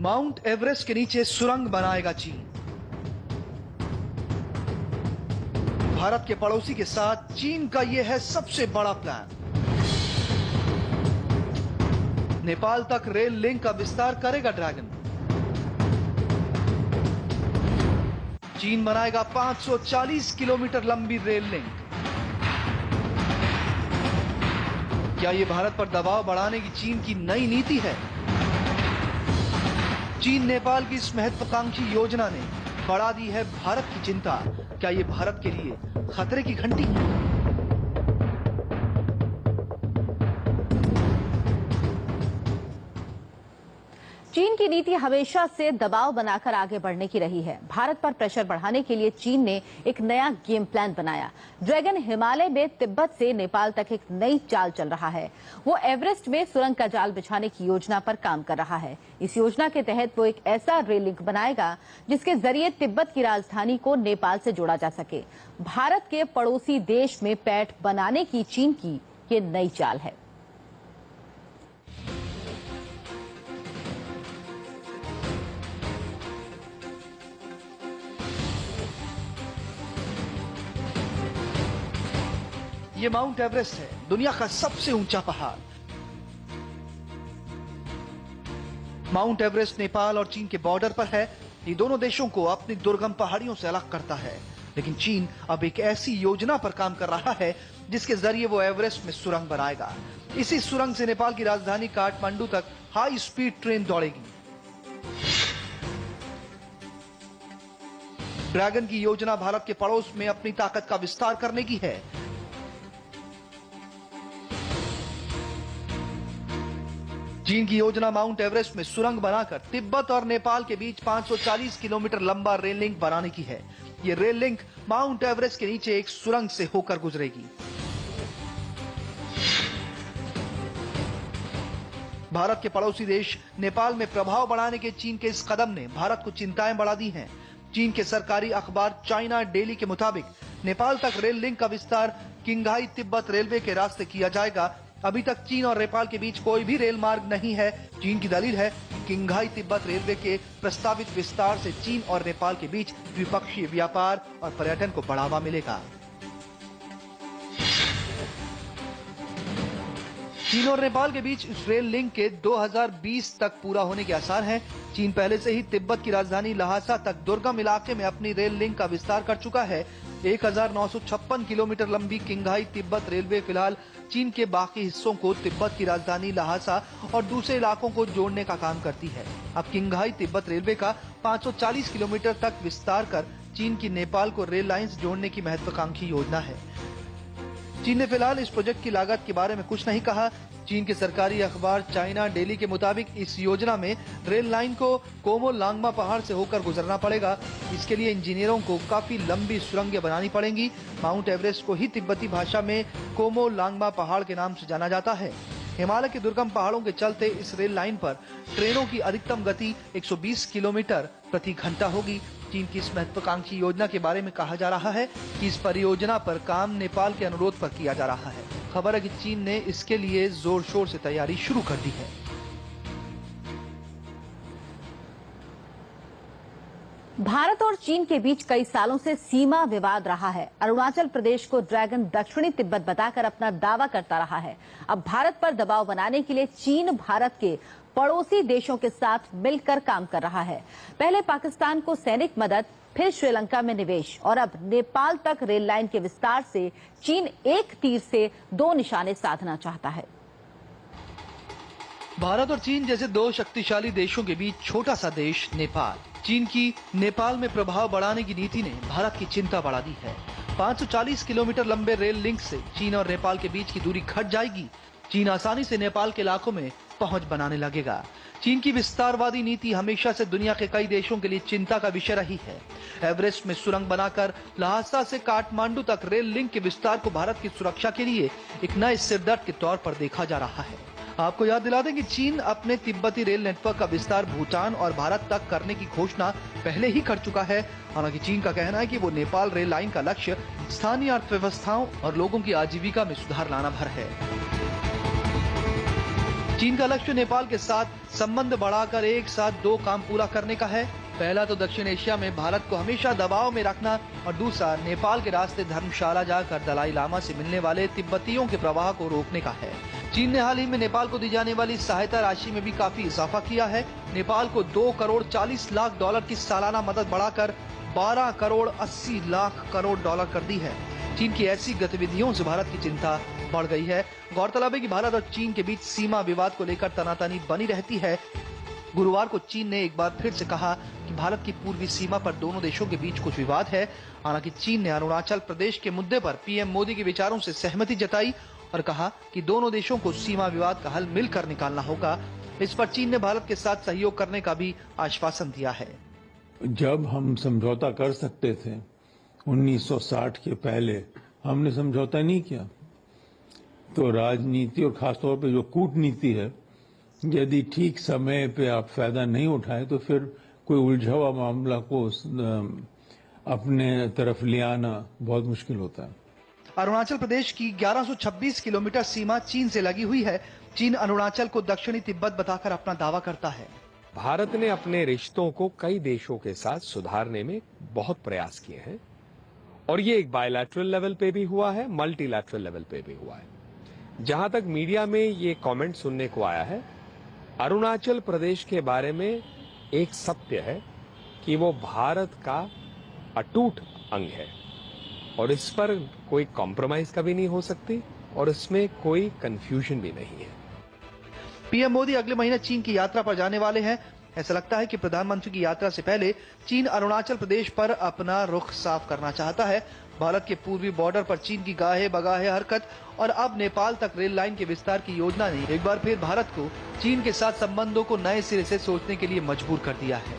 Mount Everest के नीचे सुरंग बनाएगा चीन। भारत के पड़ोसी के साथ चीन का यह है सबसे बड़ा प्लान। नेपाल तक रेल लिंक का विस्तार करेगा ड्रैगन। चीन बनाएगा 540 किलोमीटर लंबी रेल लिंक। क्या यह भारत पर दबाव बढ़ाने की चीन की नई नीति है? चीन नेपाल की इस महत्वाकांक्षी योजना ने बढ़ा दी है भारत की चिंता। क्या यह भारत के लिए खतरे की घंटी है? चीन की नीति हमेशा से दबाव बनाकर आगे बढ़ने की रही है। भारत पर प्रेशर बढ़ाने के लिए चीन ने एक नया गेम प्लान बनाया। ड्रैगन हिमालय में तिब्बत से नेपाल तक एक नई चाल चल रहा है। वो एवरेस्ट में सुरंग का जाल बिछाने की योजना पर काम कर रहा है। इस योजना के तहत वो एक ऐसा रेल लिंक बनाएगा जिसके जरिए तिब्बत की राजधानी को नेपाल से जोड़ा जा सके। भारत के पड़ोसी देश में पैठ बनाने की चीन की ये नई चाल है। ये माउंट एवरेस्ट है, दुनिया का सबसे ऊंचा पहाड़। माउंट एवरेस्ट नेपाल और चीन के बॉर्डर पर है। ये दोनों देशों को अपनी दुर्गम पहाड़ियों से अलग करता है। लेकिन चीन अब एक ऐसी योजना पर काम कर रहा है जिसके जरिए वो एवरेस्ट में सुरंग बनाएगा। इसी सुरंग से नेपाल की राजधानी काठमांडू तक हाई स्पीड ट्रेन दौड़ेगी। ड्रैगन की योजना भारत के पड़ोस में अपनी ताकत का विस्तार करने की है। चीन की योजना माउंट एवरेस्ट में सुरंग बनाकर तिब्बत और नेपाल के बीच 540 किलोमीटर लंबा रेल लिंक बनाने की है। ये रेल लिंक माउंट एवरेस्ट के नीचे एक सुरंग से होकर गुजरेगी। भारत के पड़ोसी देश नेपाल में प्रभाव बढ़ाने के चीन के इस कदम ने भारत को चिंताएं बढ़ा दी हैं। चीन के सरकारी अखबार चाइना डेली के मुताबिक नेपाल तक रेल लिंक का विस्तार किंघाई तिब्बत रेलवे के रास्ते किया जाएगा। अभी तक चीन और नेपाल के बीच कोई भी रेल मार्ग नहीं है। चीन की दलील है कि किंघाई तिब्बत रेलवे के प्रस्तावित विस्तार से चीन और नेपाल के बीच द्विपक्षीय व्यापार और पर्यटन को बढ़ावा मिलेगा। चीन और नेपाल के बीच इस रेल लिंक के 2020 तक पूरा होने के आसार हैं। चीन पहले से ही तिब्बत की राजधानी ल्हासा तक दुर्गम इलाके में अपनी रेल लिंक का विस्तार कर चुका है। 1956 किलोमीटर लंबी किंघाई तिब्बत रेलवे फिलहाल चीन के बाकी हिस्सों को तिब्बत की राजधानी ल्हासा और दूसरे इलाकों को जोड़ने का काम करती है। अब किंघाई तिब्बत रेलवे का 540 किलोमीटर तक विस्तार कर चीन की नेपाल को रेल लाइन से जोड़ने की महत्वाकांक्षी योजना है। चीन ने फिलहाल इस प्रोजेक्ट की लागत के बारे में कुछ नहीं कहा। चीन के सरकारी अखबार चाइना डेली के मुताबिक इस योजना में रेल लाइन को कोमो लांगमा पहाड़ से होकर गुजरना पड़ेगा। इसके लिए इंजीनियरों को काफी लंबी सुरंगें बनानी पड़ेंगी। माउंट एवरेस्ट को ही तिब्बती भाषा में कोमो लांगमा पहाड़ के नाम से जाना जाता है। हिमालय के दुर्गम पहाड़ों के चलते इस रेल लाइन पर ट्रेनों की अधिकतम गति 120 किलोमीटर प्रति घंटा होगी। चीन की इस महत्वाकांक्षी योजना के बारे में कहा जा रहा है कि इस परियोजना पर काम नेपाल के अनुरोध पर किया जा रहा है। खबर है कि चीन ने इसके लिए जोर शोर से तैयारी शुरू कर दी है। भारत और चीन के बीच कई सालों से सीमा विवाद रहा है। अरुणाचल प्रदेश को ड्रैगन दक्षिणी तिब्बत बताकर अपना दावा करता रहा है। अब भारत पर दबाव बनाने के लिए चीन भारत के पड़ोसी देशों के साथ मिलकर काम कर रहा है। पहले पाकिस्तान को सैनिक मदद, फिर श्रीलंका में निवेश और अब नेपाल तक रेल लाइन के विस्तार से चीन एक तीर से दो निशाने साधना चाहता है। भारत और चीन जैसे दो शक्तिशाली देशों के बीच छोटा सा देश नेपाल। चीन की नेपाल में प्रभाव बढ़ाने की नीति ने भारत की चिंता बढ़ा दी है। 540 किलोमीटर लंबे रेल लिंक से चीन और नेपाल के बीच की दूरी घट जाएगी। चीन आसानी से नेपाल के इलाकों में पहुंच बनाने लगेगा। चीन की विस्तारवादी नीति हमेशा से दुनिया के कई देशों के लिए चिंता का विषय रही है। एवरेस्ट में सुरंग बनाकर ल्हासा से काठमांडू तक रेल लिंक के विस्तार को भारत की सुरक्षा के लिए एक नए सिरदर्द के तौर पर देखा जा रहा है। आपको याद दिला दें कि चीन अपने तिब्बती रेल नेटवर्क का विस्तार भूटान और भारत तक करने की घोषणा पहले ही कर चुका है। हालांकि चीन का कहना है कि वो नेपाल रेल लाइन का लक्ष्य स्थानीय अर्थव्यवस्थाओं और लोगों की आजीविका में सुधार लाना भर है। चीन का लक्ष्य नेपाल के साथ संबंध बढ़ाकर एक साथ 2 काम पूरा करने का है। पहला तो दक्षिण एशिया में भारत को हमेशा दबाव में रखना और दूसरा नेपाल के रास्ते धर्मशाला जाकर दलाई लामा से मिलने वाले तिब्बतियों के प्रवाह को रोकने का है। चीन ने हाल ही में नेपाल को दी जाने वाली सहायता राशि में भी काफी इजाफा किया है। नेपाल को 2 करोड़ 40 लाख डॉलर की सालाना मदद बढ़ाकर 12 करोड़ 80 लाख करोड़ डॉलर कर दी है। चीन की ऐसी गतिविधियों से भारत की चिंता बढ़ गई है। गौरतलब है कि भारत और चीन के बीच सीमा विवाद को लेकर तनातनी बनी रहती है। गुरुवार को चीन ने एक बार फिर से कहा कि भारत की पूर्वी सीमा पर दोनों देशों के बीच कुछ विवाद है। हालांकि चीन ने अरुणाचल प्रदेश के मुद्दे पर पीएम मोदी के विचारों से सहमति जताई और कहा कि दोनों देशों को सीमा विवाद का हल मिलकर निकालना होगा। इस पर चीन ने भारत के साथ सहयोग करने का भी आश्वासन दिया है। जब हम समझौता कर सकते थे 1960 के पहले, हमने समझौता नहीं किया। तो राजनीति और खासतौर पे जो कूटनीति है, यदि ठीक समय पे आप फायदा नहीं उठाए तो फिर कोई उलझा हुआ मामला को अपने तरफ ले आना बहुत मुश्किल होता है। अरुणाचल प्रदेश की 1126 किलोमीटर सीमा चीन से लगी हुई है। चीन अरुणाचल को दक्षिणी तिब्बत बताकर अपना दावा करता है। भारत ने अपने रिश्तों को कई देशों के साथ सुधारने में बहुत प्रयास किए हैं और ये एक बायलैटरल लेवल पे भी हुआ है, मल्टीलैटरल लेवल पे भी हुआ है। जहां तक मीडिया में ये कमेंट सुनने को आया है, अरुणाचल प्रदेश के बारे में एक सत्य है कि वो भारत का अटूट अंग है और इस पर कोई कॉम्प्रोमाइज कभी नहीं हो सकती और इसमें कोई कंफ्यूजन भी नहीं है। पीएम मोदी अगले महीने चीन की यात्रा पर जाने वाले हैं। ऐसा लगता है कि प्रधानमंत्री की यात्रा से पहले चीन अरुणाचल प्रदेश पर अपना रुख साफ करना चाहता है। भारत के पूर्वी बॉर्डर पर चीन की गाहे बगाहे हरकत और अब नेपाल तक रेल लाइन के विस्तार की योजना ने एक बार फिर भारत को चीन के साथ संबंधों को नए सिरे से सोचने के लिए मजबूर कर दिया है।